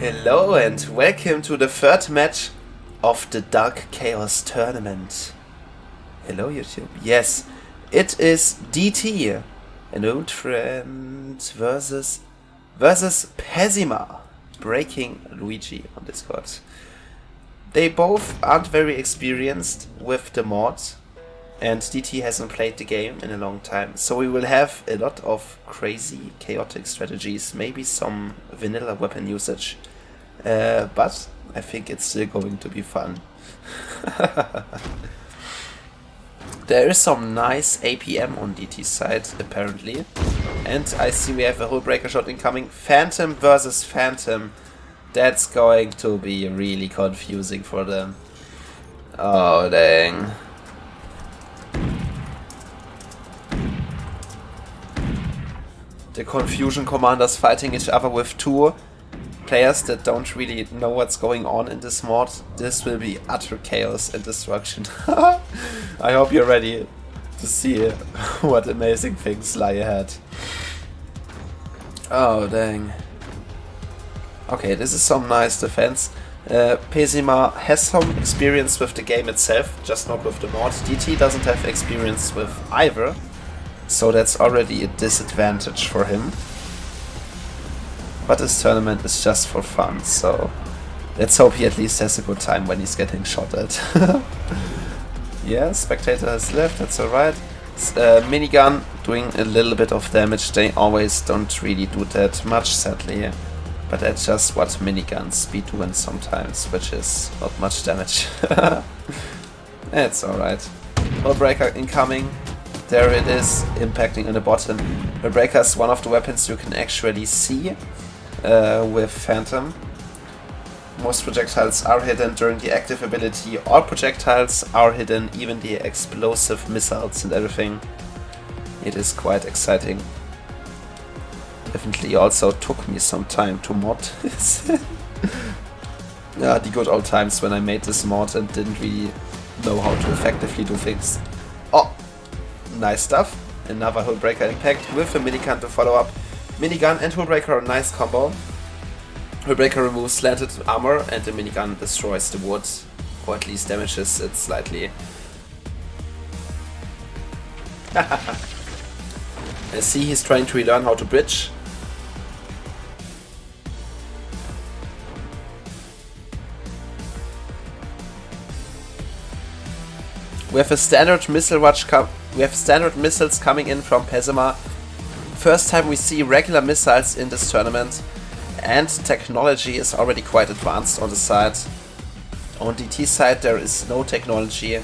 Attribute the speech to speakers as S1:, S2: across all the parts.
S1: Hello and welcome to the third match of the Dark Chaos tournament. Hello YouTube. Yes, it is DT, an old friend, versus Pesima, breaking Luigi on Discord. They both aren't very experienced with the mod, and DT hasn't played the game in a long time, so we will have a lot of crazy, chaotic strategies, maybe some vanilla weapon usage, but I think it's still going to be fun. There is some nice APM on DT's side, apparently, and I see we have a hull breaker shot incoming. Phantom versus Phantom. That's going to be really confusing for them. Oh dang. The Confusion Commanders fighting each other with two players that don't really know what's going on in this mod. This will be utter chaos and destruction. I hope you're ready to see what amazing things lie ahead. Oh dang. Okay, this is some nice defense. Pesima has some experience with the game itself, just not with the mod. DT doesn't have experience with either, so that's already a disadvantage for him. But this tournament is just for fun, so let's hope he at least has a good time when he's getting shot at. Yeah, Spectator has left, that's alright. Minigun doing a little bit of damage. They always don't really do that much, sadly. But that's just what miniguns be doing sometimes, which is not much damage. It's alright. Hull breaker incoming. There it is, impacting on the bottom. The breaker is one of the weapons you can actually see with Phantom. Most projectiles are hidden during the active ability. All projectiles are hidden, even the explosive missiles and everything. It is quite exciting. Definitely also took me some time to mod this. Yeah, the good old times when I made this mod and didn't really know how to effectively do things. Oh, nice stuff. Another hull breaker impact with a minigun to follow up. Minigun and hull breaker, nice combo. Hull breaker removes slanted armor and the minigun destroys the wood, or at least damages it slightly. I see he's trying to relearn how to bridge. We have a standard missile rush. We have standard missiles coming in from Pesima. First time we see regular missiles in this tournament, and technology is already quite advanced on the side. On DT's side there is no technology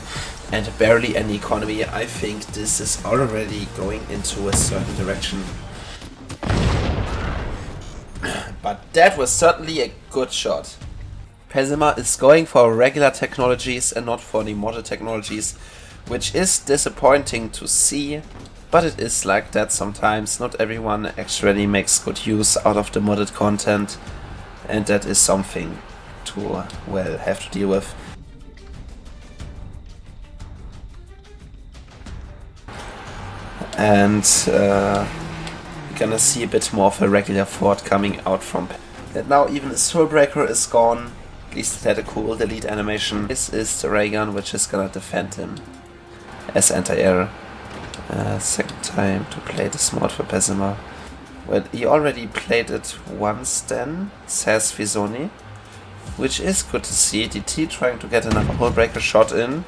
S1: and barely any economy. I think this is already going into a certain direction. But that was certainly a good shot. Pesima is going for regular technologies and not for any modded technologies, which is disappointing to see, but it is like that sometimes. Not everyone actually makes good use out of the modded content, and that is something to, well, have to deal with. And we're gonna see a bit more of a regular fort coming out from. And now even the Soul Breaker is gone. At least it had a cool delete animation. This is the ray gun which is gonna defend him as anti-air. Second time to play this mod for Pesima. Well, he already played it once then, says Fizoni, which is good to see. DT trying to get another hull breaker shot in,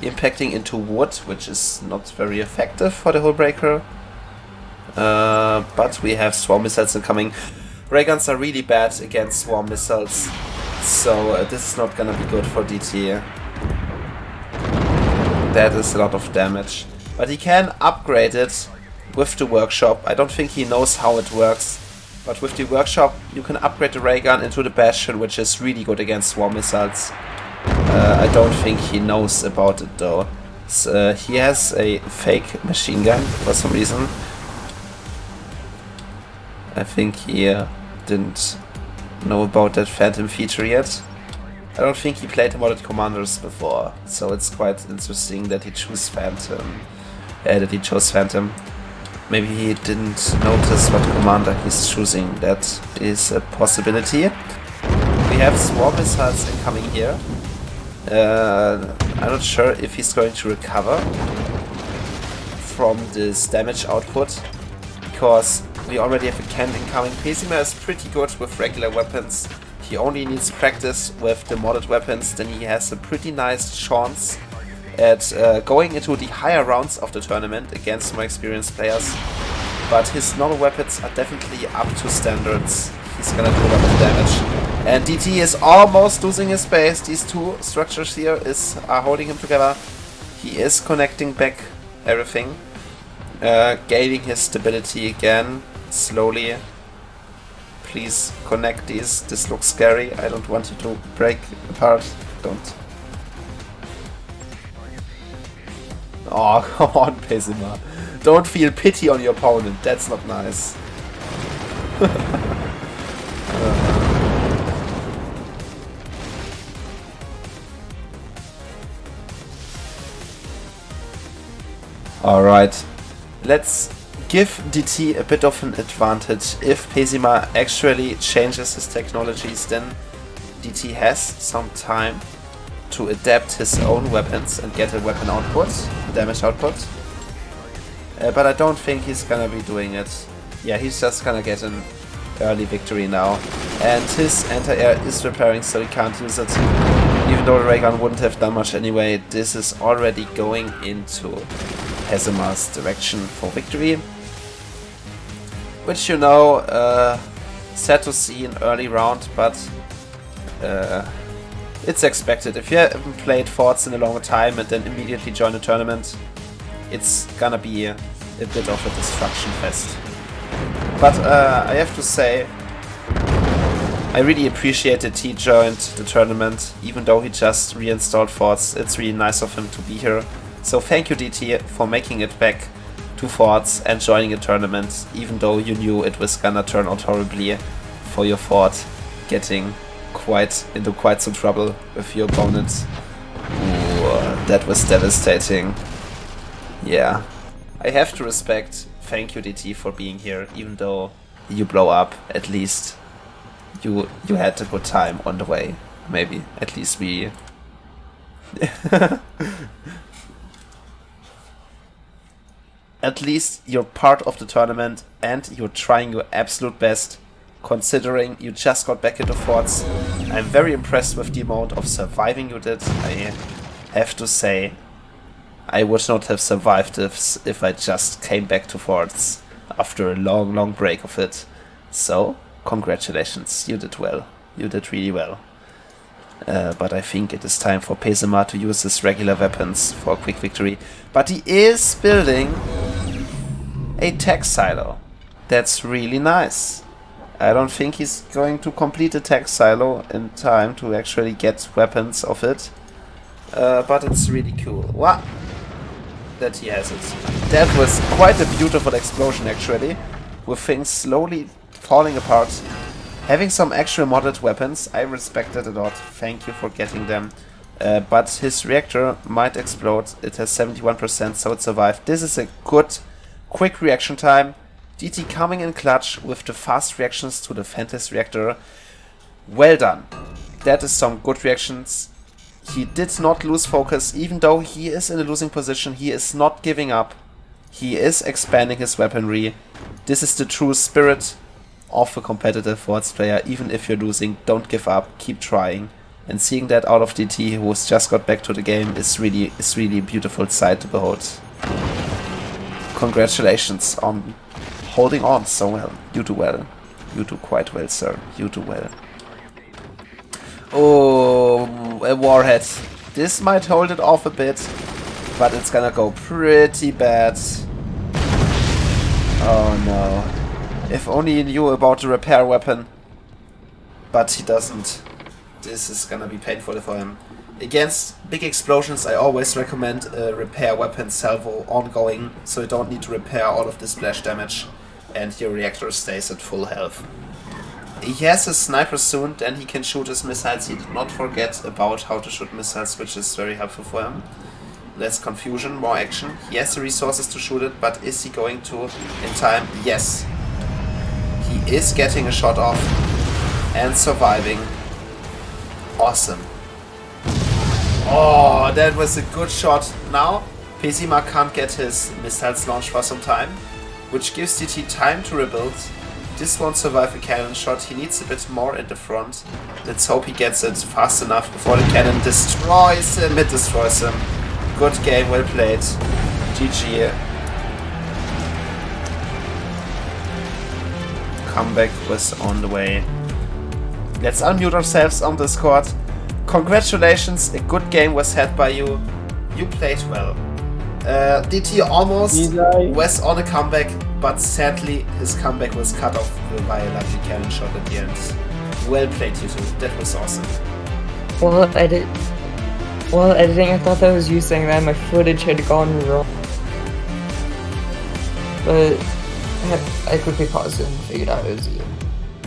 S1: impacting into wood, which is not very effective for the hull breaker. But we have swarm missiles incoming. Ray guns are really bad against swarm missiles, so this is not gonna be good for DT. That is a lot of damage. But he can upgrade it with the workshop. I don't think he knows how it works, but with the workshop you can upgrade the ray gun into the Bastion, which is really good against swarm missiles. I don't think he knows about it though. So, he has a fake machine gun for some reason. I think he didn't know about that Phantom feature yet. I don't think he played the modded commanders before, so it's quite interesting that he chose Phantom. Maybe he didn't notice what commander he's choosing. That is a possibility. We have swarm missiles incoming here. I'm not sure if he's going to recover from this damage output, because we already have a cannon incoming. Pesima is pretty good with regular weapons. He only needs practice with the modded weapons, then he has a pretty nice chance at going into the higher rounds of the tournament against more experienced players. But his normal weapons are definitely up to standards. He's gonna do a lot of damage. And DT is almost losing his base. These two structures here are holding him together. He is connecting back everything. Gaining his stability again, slowly. Please connect these. This looks scary. I don't want you to break apart. Don't. Oh, come on, Pesima. Don't feel pity on your opponent. That's not nice. Alright. Let's give DT a bit of an advantage. If Pesima actually changes his technologies, then DT has some time to adapt his own weapons and get a weapon output, damage output. But I don't think he's gonna be doing it. Yeah, he's just gonna get an early victory now. And his anti-air is repairing, so he can't use it. Even though the ray gun wouldn't have done much anyway, this is already going into Pesima's direction for victory. Which, you know, sad to see in early round, but it's expected. If you haven't played forts in a long time and then immediately join a tournament, it's gonna be a bit of a destruction fest. But I have to say, I really appreciate that he joined the tournament, even though he just reinstalled forts. It's really nice of him to be here. So thank you, DT, for making it back to forts and joining a tournament, even though you knew it was gonna turn out horribly for your fort, getting into quite some trouble with your opponent. Ooh, that was devastating. Yeah, I have to respect. Thank you, DT, for being here, even though you blow up. At least you had a good time on the way. Maybe at least we. At least you're part of the tournament and you're trying your absolute best, considering you just got back into forts. I'm very impressed with the amount of surviving you did. I have to say, I would not have survived if I just came back to forts after a long break of it. So, congratulations, you did well. You did really well. But I think it is time for Pesima to use his regular weapons for a quick victory. But he is building a tech silo. That's really nice. I don't think he's going to complete the tech silo in time to actually get weapons of it. But it's really cool. Wow! That he has it. That was quite a beautiful explosion actually, with things slowly falling apart. Having some actual modded weapons, I respect it a lot. Thank you for getting them. But his reactor might explode. It has 71%, so it survived. This is a good, quick reaction time. DT coming in clutch with the fast reactions to the Fantasy reactor. Well done. That is some good reactions. He did not lose focus, even though he is in a losing position. He is not giving up. He is expanding his weaponry. This is the true spirit of a competitive forts player. Even if you're losing, don't give up, keep trying. And seeing that out of DT, who's just got back to the game, is really a beautiful sight to behold. Congratulations on holding on so well. You do well. You do quite well, sir. You do well. Oh, a warhead. This might hold it off a bit, but it's gonna go pretty bad. Oh no. If only he knew about the repair weapon. But he doesn't. This is gonna be painful for him. Against big explosions, I always recommend a repair weapon salvo ongoing, so you don't need to repair all of the splash damage and your reactor stays at full health. He has a sniper soon, then he can shoot his missiles. He did not forget about how to shoot missiles, which is very helpful for him. Less confusion, more action. He has the resources to shoot it, but is he going to in time? Yes. He is getting a shot off and surviving. Awesome. Oh, that was a good shot. Now, Pesima can't get his missiles launched for some time, which gives DT time to rebuild. This won't survive a cannon shot. He needs a bit more in the front. Let's hope he gets it fast enough before the cannon destroys him. It destroys him. Good game, well played. GG. Comeback was on the way. Let's unmute ourselves on Discord. Congratulations, a good game was had by you. You played well. DT almost was on a comeback, but sadly his comeback was cut off by a lucky cannon shot at the end. Well played, you two. That was awesome.
S2: Well, editing, I thought that was you saying that. My footage had gone wrong. But I quickly paused it and figured out it was you.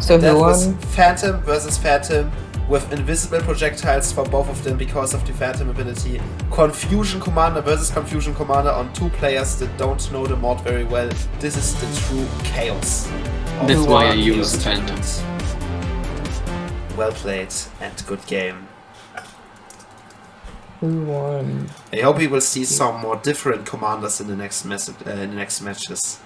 S2: So
S1: that
S2: who
S1: was
S2: won?
S1: Phantom versus Phantom with invisible projectiles for both of them because of the Phantom ability. Confusion Commander versus Confusion Commander on two players that don't know the mod very well. This is the true chaos.
S3: That's why I use Phantom.
S1: Well played and good game.
S2: Who won?
S1: I hope we will see some more different commanders in the next matches.